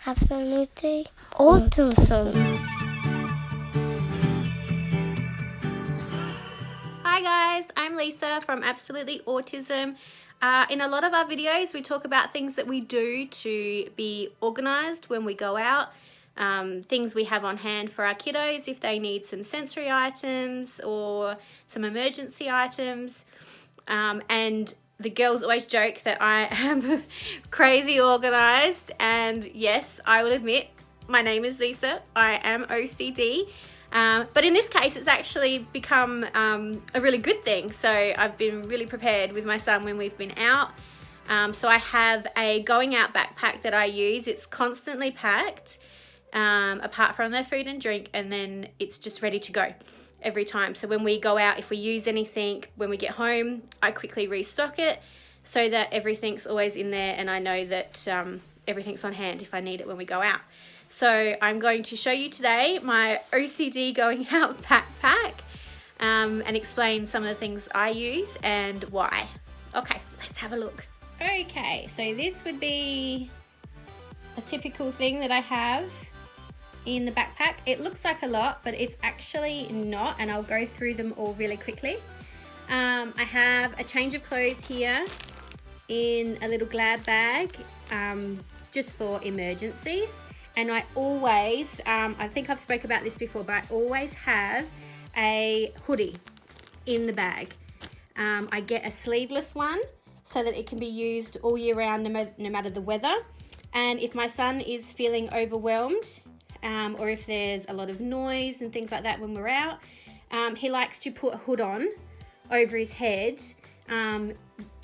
Absolutely awesome. Hi guys, I'm Lisa from Absolutely Autism. In a lot of our videos we talk about things that we do to be organised when we go out, things we have on hand for our kiddos if they need some sensory items or some emergency items, and the girls always joke that I am crazy organised, and yes, I will admit my name is Lisa. I am OCD. But in this case, it's actually become a really good thing. So I've been really prepared with my son when we've been out. So I have a going out backpack that I use. It's constantly packed, apart from their food and drink, and then it's just ready to go every time. So when we go out, if we use anything, when we get home, I quickly restock it so that everything's always in there, and I know that everything's on hand if I need it when we go out. So I'm going to show you today my OCD going out backpack, and explain some of the things I use and why. Okay, let's have a look. Okay, so this would be a typical thing that I have in the backpack. It looks like a lot, but it's actually not, and I'll go through them all really quickly. I have a change of clothes here in a little glad bag, just for emergencies. And I always, I think I've spoke about this before, but I always have a hoodie in the bag. I get a sleeveless one so that it can be used all year round, no matter the weather. And if my son is feeling overwhelmed, or if there's a lot of noise and things like that when we're out, he likes to put a hood on over his head,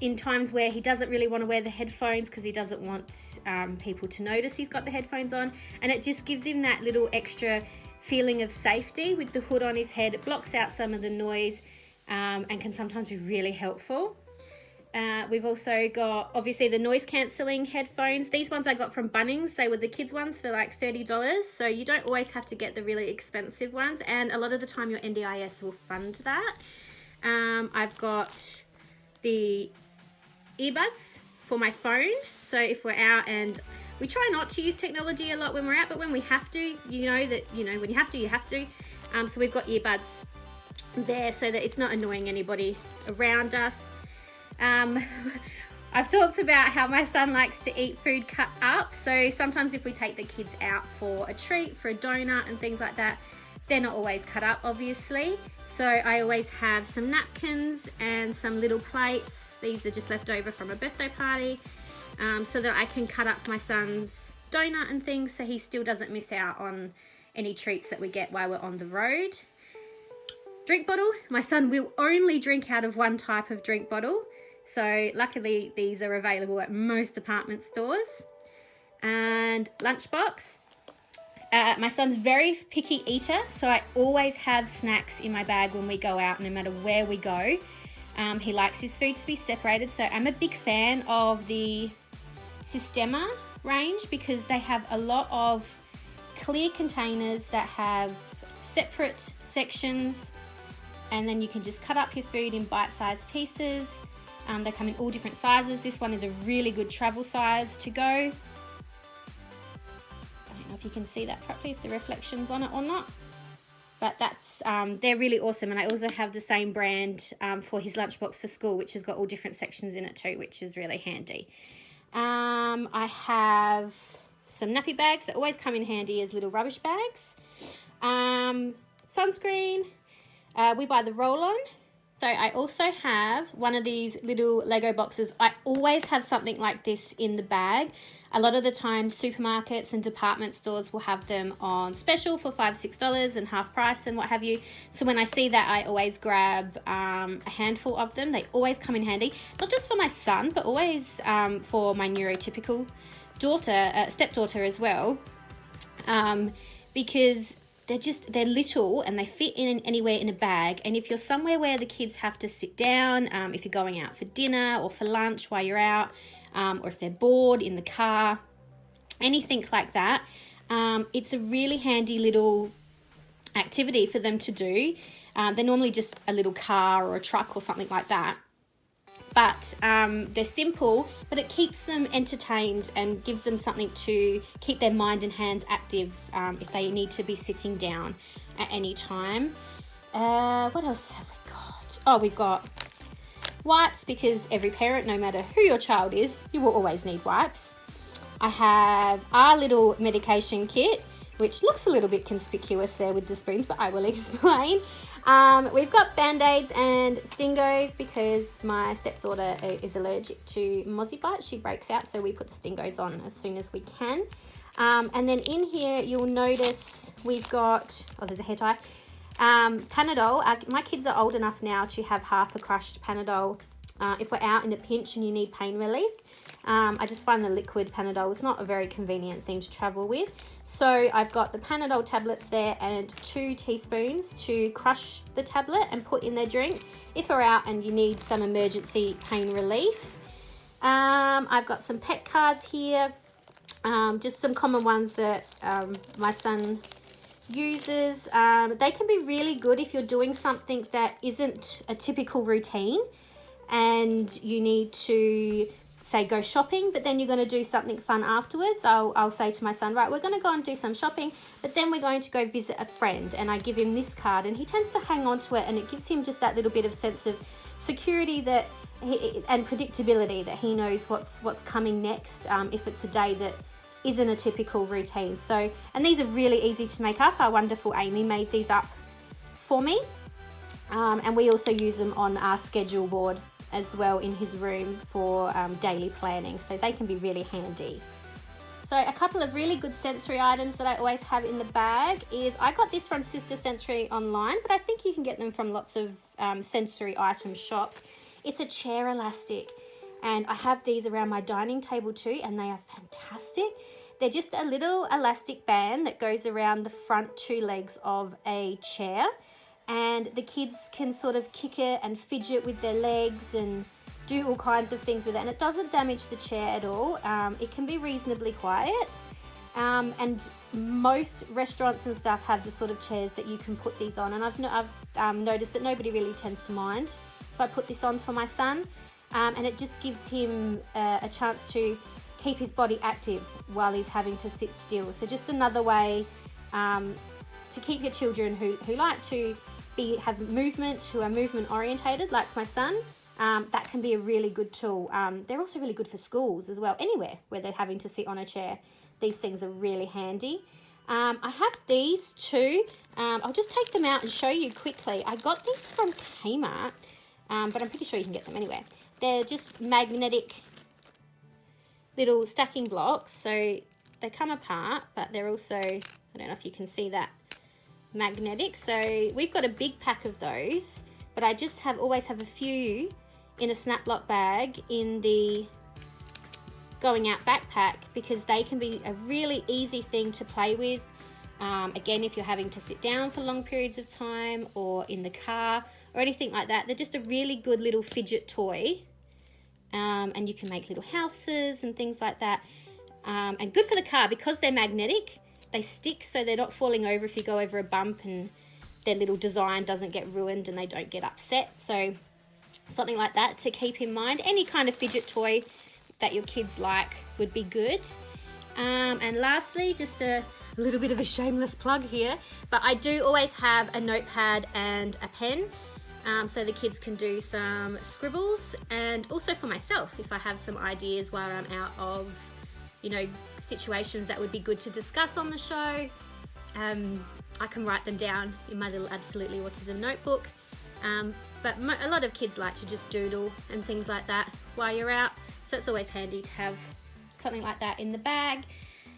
in times where he doesn't really want to wear the headphones because he doesn't want people to notice he's got the headphones on, and it just gives him that little extra feeling of safety with the hood on his head. It blocks out some of the noise, and can sometimes be really helpful. We've also got obviously the noise cancelling headphones. These ones I got from Bunnings. They were the kids ones for like $30, so you don't always have to get the really expensive ones, and a lot of the time your NDIS will fund that. I've got the earbuds for my phone, so if we're out, and we try not to use technology a lot when we're out, but when we have to, when you have to. So we've got earbuds there so that it's not annoying anybody around us. I've talked about how my son likes to eat food cut up, so sometimes if we take the kids out for a treat, for a donut and things like that, they're not always cut up, obviously. So I always have some napkins and some little plates. These are just left over from a birthday party, so that I can cut up my son's donut and things so he still doesn't miss out on any treats that we get while we're on the road. Drink bottle. My son will only drink out of one type of drink bottle, so luckily these are available at most department stores. And lunchbox. My son's very picky eater, so I always have snacks in my bag when we go out, no matter where we go. He likes his food to be separated, so I'm a big fan of the Systema range because they have a lot of clear containers that have separate sections, and then you can just cut up your food in bite-sized pieces. They come in all different sizes. This one is a really good travel size to go. If you can see that properly, if the reflection's on it or not, but that's they're really awesome. And I also have the same brand for his lunchbox for school, which has got all different sections in it too, which is really handy. I have some nappy bags that always come in handy as little rubbish bags. Sunscreen, we buy the roll-on. So I also have one of these little Lego boxes. I always have something like this in the bag. A lot of the time supermarkets and department stores will have them on special for $5-6 and half price and what have you. So when I see that, I always grab a handful of them. They always come in handy, not just for my son, but always for my neurotypical daughter, stepdaughter as well, because they're little and they fit in anywhere in a bag. And if you're somewhere where the kids have to sit down, if you're going out for dinner or for lunch while you're out, or if they're bored in the car, anything like that, it's a really handy little activity for them to do. They're normally just a little car or a truck or something like that. but they're simple, but it keeps them entertained and gives them something to keep their mind and hands active if they need to be sitting down at any time. What else have we got? Oh, we've got wipes, because every parent, no matter who your child is, you will always need wipes. I have our little medication kit, which looks a little bit conspicuous there with the spoons, but I will explain. We've got Band-Aids and Stingos because my stepdaughter is allergic to mozzie bite. She breaks out, so we put the Stingos on as soon as we can. And then in here, you'll notice we've got, oh, there's a hair tie. Panadol. My kids are old enough now to have half a crushed Panadol. If we're out in a pinch and you need pain relief, I just find the liquid Panadol is not a very convenient thing to travel with. So I've got the Panadol tablets there and 2 teaspoons to crush the tablet and put in their drink if we're out and you need some emergency pain relief. I've got some pet cards here, just some common ones that my son uses. They can be really good if you're doing something that isn't a typical routine and you need to, say, go shopping, but then you're going to do something fun afterwards. I'll say to my son, right, we're going to go and do some shopping, but then we're going to go visit a friend, and I give him this card and he tends to hang on to it, and it gives him just that little bit of sense of security that and predictability, that he knows what's coming next if it's a day that isn't a typical routine. So, and these are really easy to make up. Our wonderful Amy made these up for me, and we also use them on our schedule board as well in his room for daily planning, so they can be really handy. So a couple of really good sensory items that I always have in the bag is, I got this from Sister Sensory online, but I think you can get them from lots of sensory item shops. It's a chair elastic, and I have these around my dining table too, and they are fantastic. They're just a little elastic band that goes around the front 2 legs of a chair, and the kids can sort of kick it and fidget with their legs and do all kinds of things with it, and it doesn't damage the chair at all. It can be reasonably quiet, and most restaurants and stuff have the sort of chairs that you can put these on, and I've noticed that nobody really tends to mind if I put this on for my son, and it just gives him a chance to keep his body active while he's having to sit still. So just another way to keep your children who like to have movement, who are movement orientated like my son, that can be a really good tool. They're also really good for schools as well, anywhere where they're having to sit on a chair. These things are really handy. I have these too. I'll just take them out and show you quickly. I got these from Kmart, but I'm pretty sure you can get them anywhere. They're just magnetic little stacking blocks, so they come apart, but they're also, I don't know if you can see that, magnetic. So we've got a big pack of those, but I just always have a few in a snap lock bag in the going out backpack, because they can be a really easy thing to play with. Again, if you're having to sit down for long periods of time or in the car or anything like that, they're just a really good little fidget toy, and you can make little houses and things like that, and good for the car because they're magnetic. They stick, so they're not falling over if you go over a bump, and their little design doesn't get ruined and they don't get upset. So something like that to keep in mind. Any kind of fidget toy that your kids like would be good. And lastly, just a little bit of a shameless plug here, but I do always have a notepad and a pen, so the kids can do some scribbles, and also for myself if I have some ideas while I'm out of, situations that would be good to discuss on the show. I can write them down in my little Absolutely Autism notebook. But a lot of kids like to just doodle and things like that while you're out. So it's always handy to have something like that in the bag.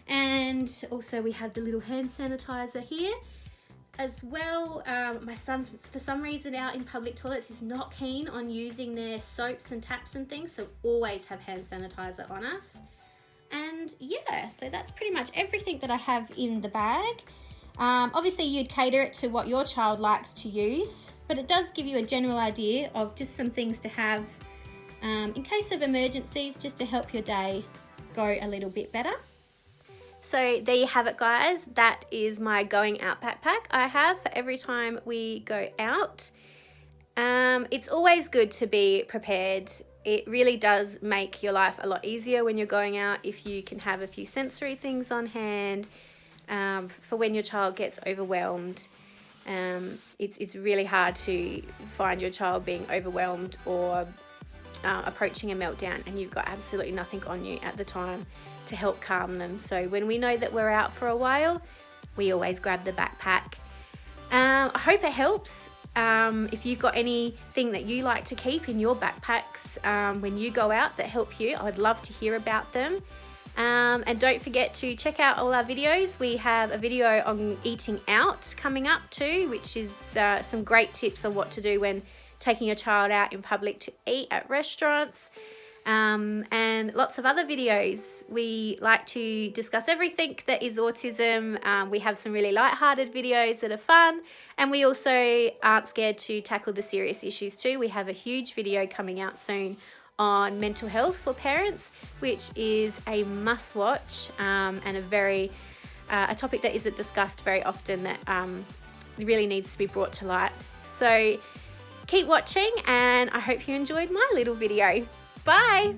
And also we have the little hand sanitizer here as well. My son, for some reason, out in public toilets is not keen on using their soaps and taps and things. So always have hand sanitizer on us. And yeah, so that's pretty much everything that I have in the bag. Obviously you'd cater it to what your child likes to use, but it does give you a general idea of just some things to have in case of emergencies, just to help your day go a little bit better. So there you have it, guys. That is my going out backpack I have for every time we go out. It's always good to be prepared it really does make your life a lot easier when you're going out if you can have a few sensory things on hand for when your child gets overwhelmed. It's really hard to find your child being overwhelmed or approaching a meltdown and you've got absolutely nothing on you at the time to help calm them. So when we know that we're out for a while, we always grab the backpack. I hope it helps. If you've got anything that you like to keep in your backpacks when you go out that help you, I'd love to hear about them. And don't forget to check out all our videos. We have a video on eating out coming up too, which is some great tips on what to do when taking your child out in public to eat at restaurants. And lots of other videos. We like to discuss everything that is autism. We have some really light-hearted videos that are fun, and we also aren't scared to tackle the serious issues too. We have a huge video coming out soon on mental health for parents, which is a must-watch and a topic that isn't discussed very often that really needs to be brought to light. So keep watching, and I hope you enjoyed my little video. Bye!